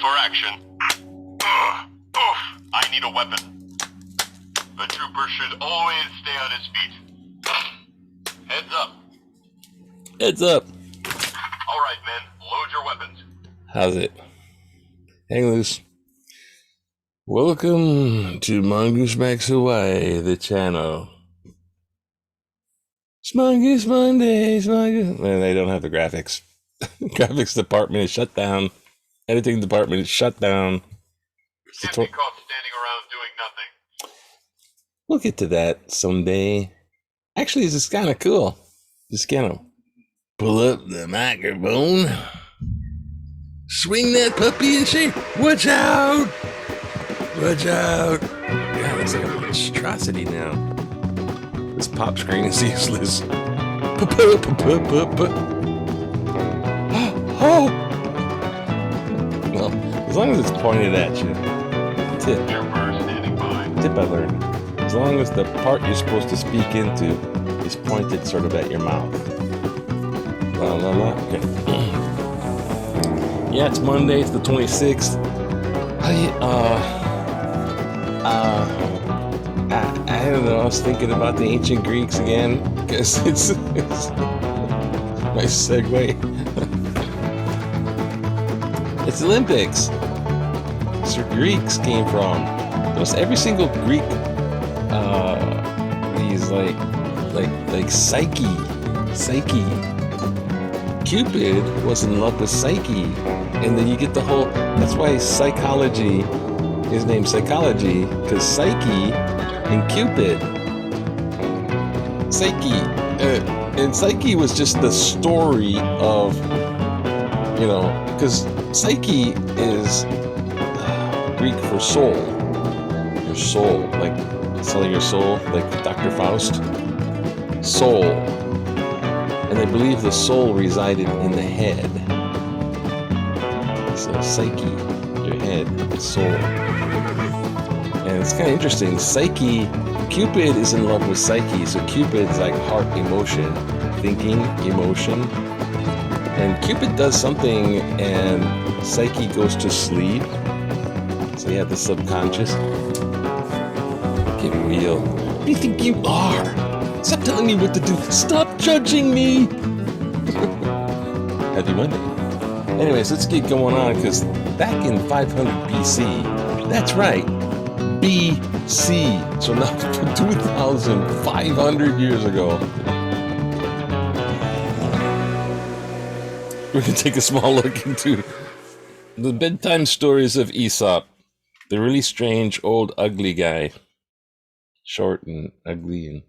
for action. Oof, I need a weapon. The trooper should always stay on his feet. Heads up. Heads up. All right, men, load your weapons. How's it? Hang loose. Welcome to Mongoose Max Hawaii, the channel. Mongoose Mondays, Mongoose. Man, they don't have the graphics. Graphics department is shut down. Editing department is shut down. Can't be caught standing around doing nothing. We'll get to that someday. Actually, this is kind of cool. Just kind of pull up the microphone. Swing that puppy and shake. Watch out! Watch out! God, looks like a monstrosity now. This pop screen is useless. Oh! Well, as long as it's pointed at you. Tip. Tip I learned. As long as the part you're supposed to speak into is pointed sort of at your mouth. La la la. Okay. Yeah, it's Monday. It's the 26th. I don't know. I was thinking about the ancient Greeks again because it's nice segue. It's Olympics. That's where Greeks came from. Almost every single Greek, he's like Psyche. Cupid was in love with Psyche, and then you get the whole. That's why psychology is named psychology, because Psyche and Cupid. And Psyche was just the story of, because Psyche is Greek for soul. Your soul, like selling your soul, like Dr. Faust. Soul. And they believe the soul resided in the head. So Psyche, your head, soul. And it's kind of interesting. Psyche, Cupid is in love with Psyche. So Cupid's like heart emotion, thinking, emotion. And Cupid does something and Psyche goes to sleep. So you have the subconscious. Get real. Who do you think you are? Stop telling me what to do. Stop judging me. Happy Monday. Anyways, let's get going on because back in 500 BC, that's right, BC. So now 2,500 years ago. We're going to take a small look into the bedtime stories of Aesop, the really strange old ugly guy. Short and ugly and...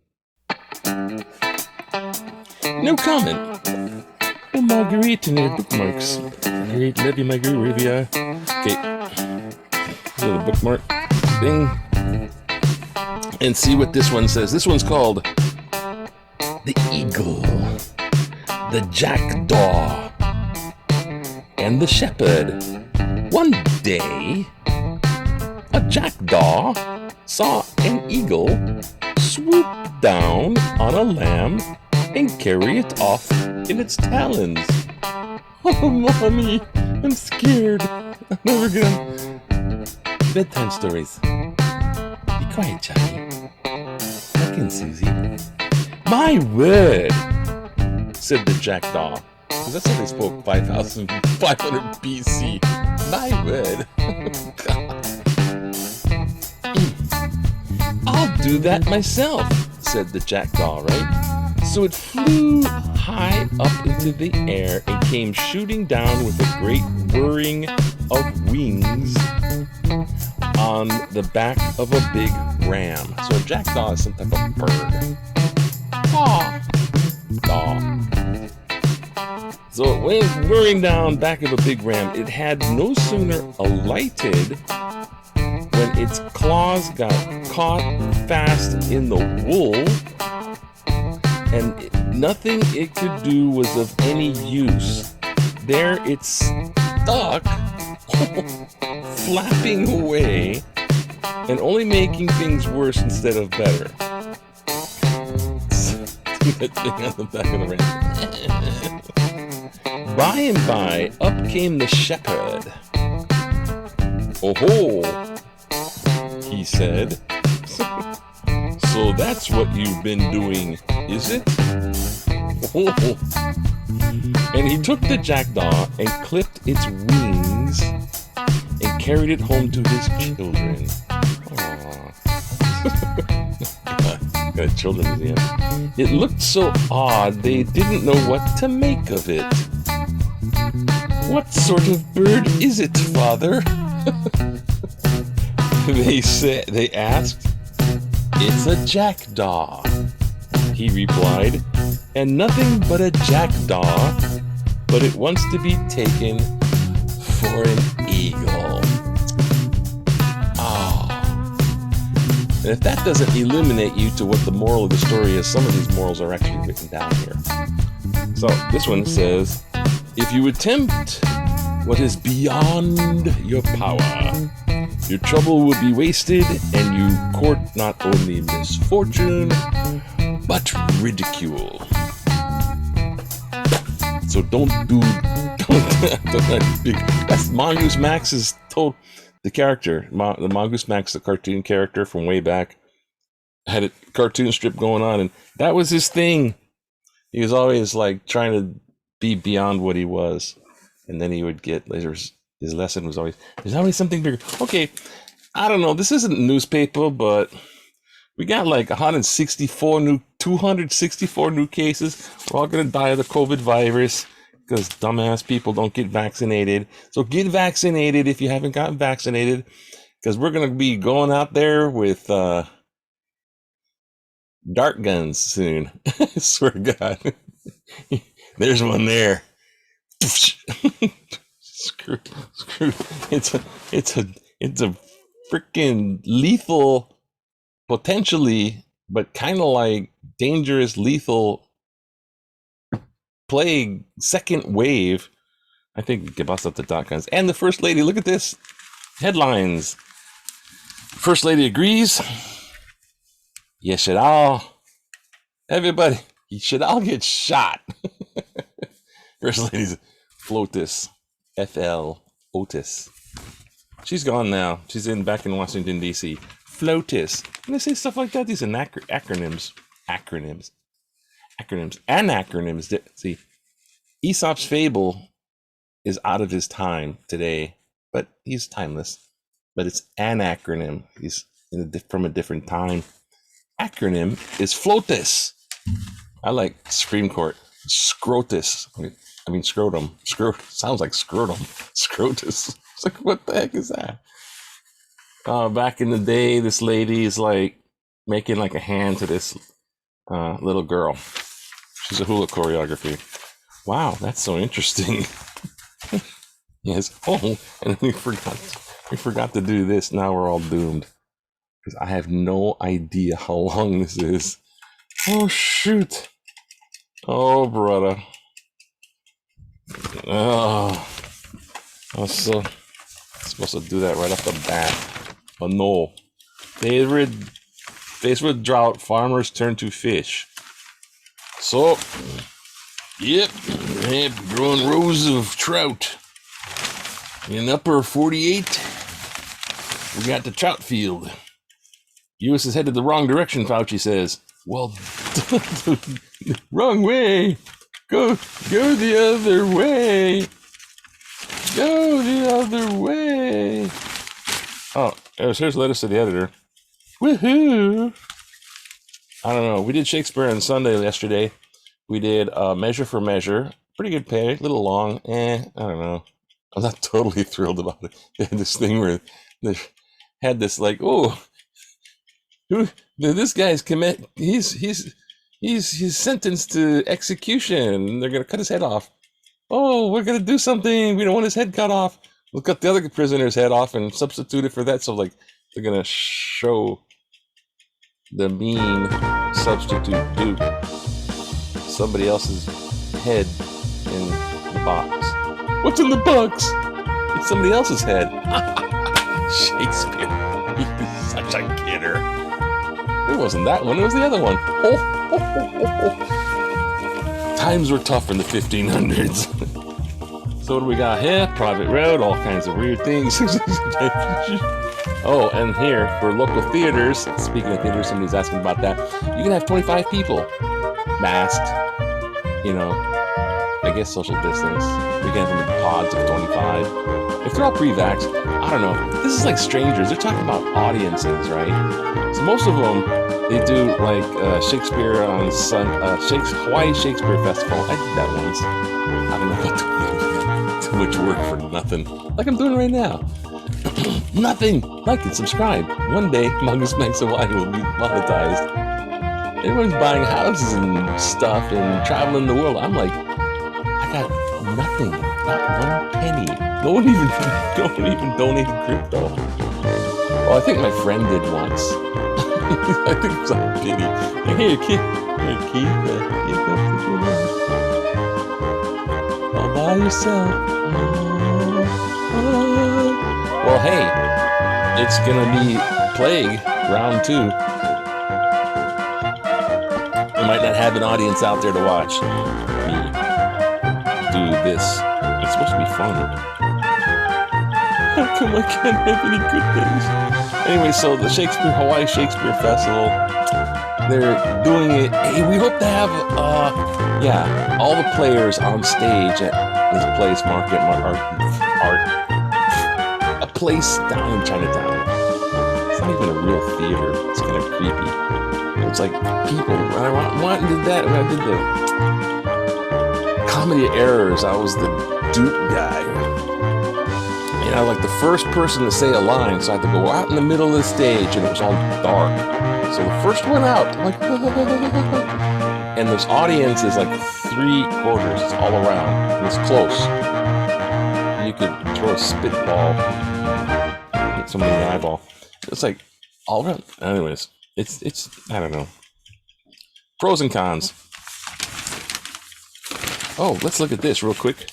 No comment. Oh, Marguerite and her bookmarks. Marguerite, love you, Marguerite. Okay. So the bookmark thing. And see what this one says. This one's called The Eagle, the Jackdaw, and the Shepherd. One day, a jackdaw saw an eagle swoop down on a lamb and carry it off in its talons. Oh, Mommy, I'm scared. I'm never gonna... Bedtime stories. Be quiet, Johnny. Look in, Susie. My word, said the jackdaw. Because that's how they spoke 5,500 BC. My word. I'll do that myself, said the jackdaw, right? So it flew high up into the air and came shooting down with a great whirring of wings on the back of a big ram. So a jackdaw is some type of bird. Caw. Caw. So it went whirring down back of a big ram. It had no sooner alighted when its claws got caught fast in the wool, and nothing it could do was of any use. There it stuck, flapping away, and only making things worse instead of better. That thing on the back of the ram. By and by, up came the shepherd. "Oh ho," he said. "So that's what you've been doing, is it?" Oh. And he took the jackdaw and clipped its wings and carried it home to his children. Aww. Got a children's museum. It looked so odd they didn't know what to make of it. "What sort of bird is it, father?" They asked. "It's a jackdaw," he replied, "and nothing but a jackdaw, but it wants to be taken for an eagle." And if that doesn't illuminate you to what the moral of the story is, some of these morals are actually written down here. So this one says, "If you attempt what is beyond your power, your trouble will be wasted, and you court not only misfortune, but ridicule." So don't. That's Mongoose Max is told. The character, the Mongoose Max, the cartoon character from way back, had a cartoon strip going on, and that was his thing. He was always like trying to be beyond what he was, and then he would get later. His lesson was always, "There's always something bigger." Okay, I don't know. This isn't a newspaper, but we got like 264 new cases. We're all gonna die of the COVID virus because dumbass people don't get vaccinated. So get vaccinated if you haven't gotten vaccinated, because we're going to be going out there with dart guns soon. I swear to God. There's one there. Screw. It's a freaking lethal, potentially, but kind of like dangerous, lethal plague second wave. I think we can bust up the dot guns. And the First Lady, look at this. Headlines. First Lady agrees. You should all, everybody, you should all get shot. First Lady's FLOTUS. FL Otis. She's gone now. She's back in Washington, D.C. FLOTUS. When they say stuff like that, these are acronyms. Anacronyms. See, Aesop's fable is out of his time today, but he's timeless. But it's an acronym. He's from a different time. Acronym is FLOTUS. I like Supreme Court. Scrotus. I mean scrotum. Sounds like scrotum. Scrotus. It's like, what the heck is that? Back in the day, this lady is like making like a hand to this little girl. She's a hula choreography. Wow, that's so interesting. Yes. Oh, and we forgot to do this. Now we're all doomed, because I have no idea how long this is. Oh shoot. Oh brother. Oh, I was supposed to do that right off the bat. Oh no. Faced with drought, farmers turn to fish. So, yep, growing rows of trout. In upper 48, we got the trout field. U.S. is headed the wrong direction, Fauci says. Well, wrong way. Go the other way. Go the other way. Oh, here's a letter to the editor. Woohoo! I don't know. We did Shakespeare on Sunday yesterday. We did Measure for Measure. Pretty good pay. A little long. I don't know. I'm not totally thrilled about it. They had this thing where they had this like, oh, this guy's he's sentenced to execution. They're gonna cut his head off. Oh, we're gonna do something. We don't want his head cut off. We'll cut the other prisoner's head off and substitute it for that. So like they're gonna show the mean substitute dupe somebody else's head in the box. What's in the box? It's somebody else's head. Shakespeare. He's such a kidder. It wasn't that one, it was the other one. Times were tough in the 1500s. So what do we got here? Private road, all kinds of weird things. Oh, and here for local theaters. Speaking of theaters, somebody's asking about that. You can have 25 people, masked. You know, I guess social distance. We can have them in pods of 25. If they're all pre-vax, I don't know. This is like strangers. They're talking about audiences, right? So most of them, they do like Shakespeare on Hawaii Shakespeare Festival. I did that once. I don't know about too much work for nothing. Like I'm doing right now. Nothing. Like and subscribe. One day, Mongoose Max Hawaii will be monetized. Everyone's buying houses and stuff and traveling the world. I'm like, I got nothing. Not one penny. No one even donated crypto. Well, I think my friend did once. I think it was a pity. Like, hey, Keith, all by yourself. Well, hey, it's gonna be Plague round 2. I might not have an audience out there to watch me do this. It's supposed to be fun. How come I can't have any good things? Anyway, so the Hawaii Shakespeare Festival, they're doing it. Hey, we hope to have, all the players on stage at this place, a place down in Chinatown. It's not even a real theater. It's kind of creepy. It's like people. When I did that, when I did the Comedy Errors, I was the Duke guy. And I was like the first person to say a line, so I had to go out in the middle of the stage, and it was all dark. So the first one out, I'm like, and this audience is like 3/4. It's all around. And it's close. You could throw a spitball, hit somebody in the eyeball. It's like all around. Anyways, it's I don't know. Pros and cons. Oh, let's look at this real quick.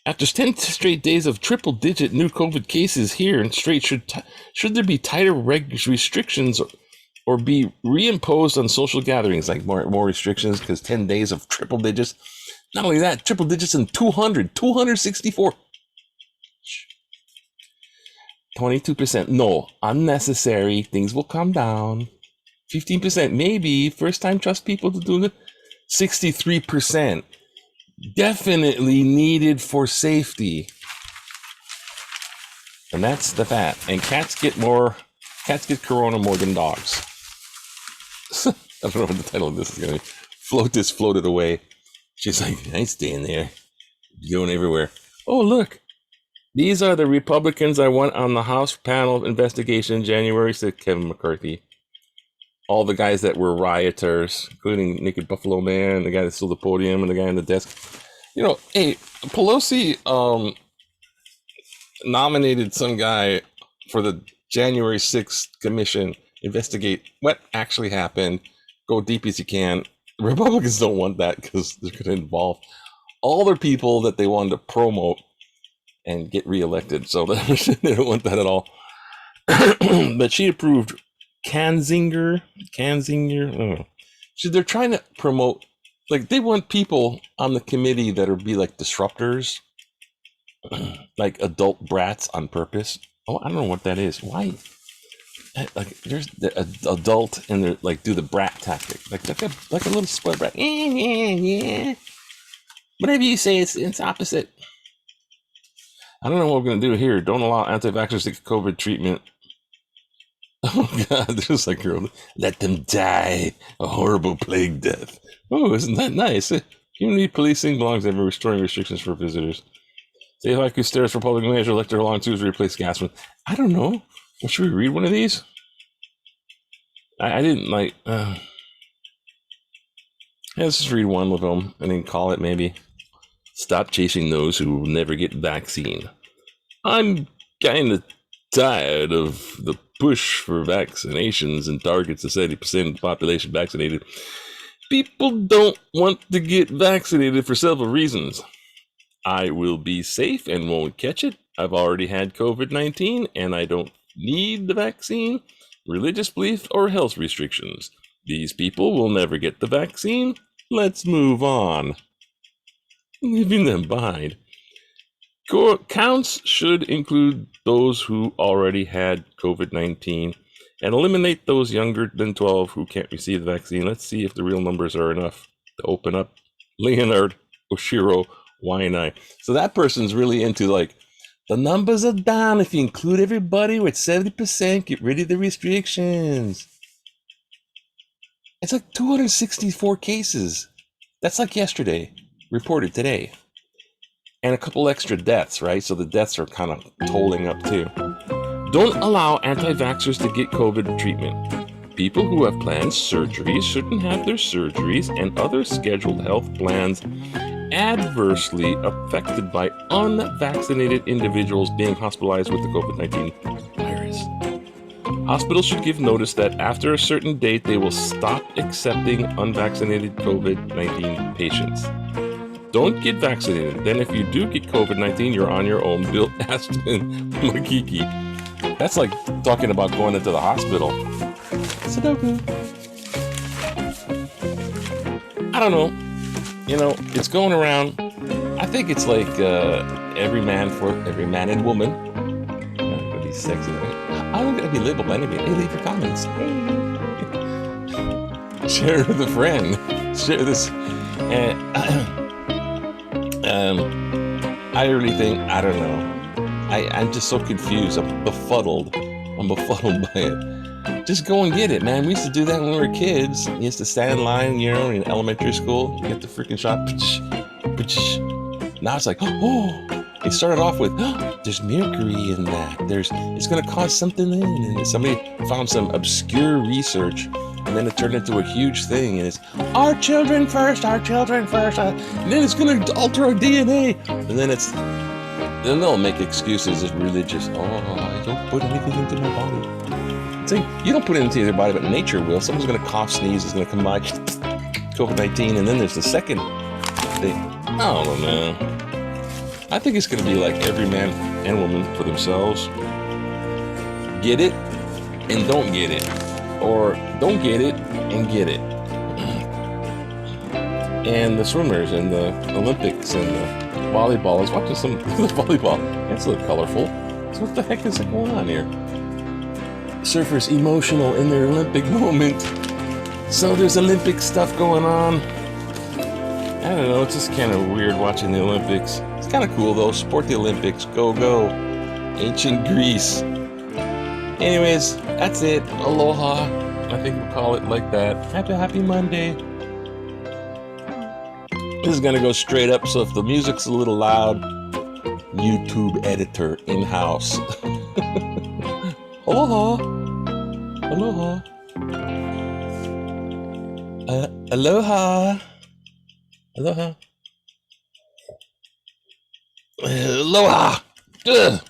After 10 straight days of triple-digit new COVID cases here and straight, should there be tighter restrictions or be reimposed on social gatherings, like more restrictions because 10 days of triple digits? Not only that, triple digits in 264. 22%. No, unnecessary. Things will calm down. 15%. Maybe. First time trust people to do it. 63%. Definitely needed for safety. And that's the fact. And cats get corona more than dogs. I don't know what the title of this is going to be. Flotus floated away. She's like, I ain't staying there. Going everywhere. Oh, look. These are the Republicans I want on the House panel investigation January 6th, Kevin McCarthy. All the guys that were rioters, including Naked Buffalo Man, the guy that stole the podium, and the guy on the desk. You know, hey, Pelosi nominated some guy for the January 6th commission, investigate what actually happened, go deep as you can. Republicans don't want that because they're going to involve all their people that they wanted to promote and get reelected. So they don't want that at all. But she approved Kanzinger. Oh. So they're trying to promote, like they want people on the committee that would be like disruptors, like adult brats on purpose. Oh, I don't know what that is. Why? Like there's the adult and they're like do the brat tactic, like a little spoiled brat. Yeah. Whatever you say, it's opposite. I don't know what we're gonna do here. Don't allow anti-vaxxers to get COVID treatment. Oh God, there's like, let them die a horrible plague death. Oh, isn't that nice? Community policing belongs to restoring restrictions for visitors. Say if I could stairs for public measure, electoral long twos replace gas with. I don't know. Well, should we read one of these? I didn't like. Let's just read one of them and then call it maybe. Stop chasing those who will never get vaccine. I'm kind of tired of the push for vaccinations and targets of 70% of the population vaccinated. People don't want to get vaccinated for several reasons. I will be safe and won't catch it. I've already had COVID-19 and I don't need the vaccine, religious belief, or health restrictions. These people will never get the vaccine. Let's move on. Leaving them behind. Counts should include those who already had COVID-19 and eliminate those younger than 12 who can't receive the vaccine. Let's see if the real numbers are enough to open up Leonard Oshiro Wainai. So that person's really into like, the numbers are down if you include everybody with 70%, get rid of the restrictions. It's like 264 cases. That's like yesterday, reported today. And a couple extra deaths, right? So the deaths are kind of tolling up too. Don't allow anti-vaxxers to get COVID treatment. People who have planned surgeries shouldn't have their surgeries and other scheduled health plans adversely affected by unvaccinated individuals being hospitalized with the COVID-19 virus. Hospitals should give notice that after a certain date, they will stop accepting unvaccinated COVID-19 patients. Don't get vaccinated. Then if you do get COVID-19, you're on your own. Bill Aston Makiki. That's like talking about going into the hospital. Sudoku. I don't know. You know, it's going around. I think it's like every man and woman. I'm gonna be sexy, right? I'm gonna be labeled by anybody. Hey, leave your comments. Hey. Share with a friend. Share this. I really think, I don't know. I'm just so confused. I'm befuddled by it. Just go and get it, man. We used to do that when we were kids. You used to stand in line, you know, in elementary school, get the freaking shot. Now it's like, oh, it started off with, oh, there's mercury in that. It's going to cause something in. And somebody found some obscure research, and then it turned into a huge thing. And it's, our children first. And then it's going to alter our DNA. And then they'll make excuses as religious. Oh, I don't put anything into my body. See, you don't put it into your body, but nature will. Someone's going to cough, sneeze, is going to come by, COVID-19, and then there's the second thing. I don't know, man. I think it's going to be like every man and woman for themselves. Get it and don't get it. Or don't get it and get it. And the swimmers and the Olympics and the volleyball. I was watching some of the volleyball. That's a little colorful. So what the heck is going on here? Surfers emotional in their Olympic moment. So there's Olympic stuff going on. I don't know, it's just kind of weird watching the Olympics. It's kind of cool though. Support the Olympics. Go, go. Ancient Greece. Anyways, that's it. Aloha. I think we'll call it like that. Happy Monday. This is gonna go straight up, so if the music's a little loud, YouTube editor in-house. Aloha. Aloha. Aloha. Aloha. Aloha. Ugh.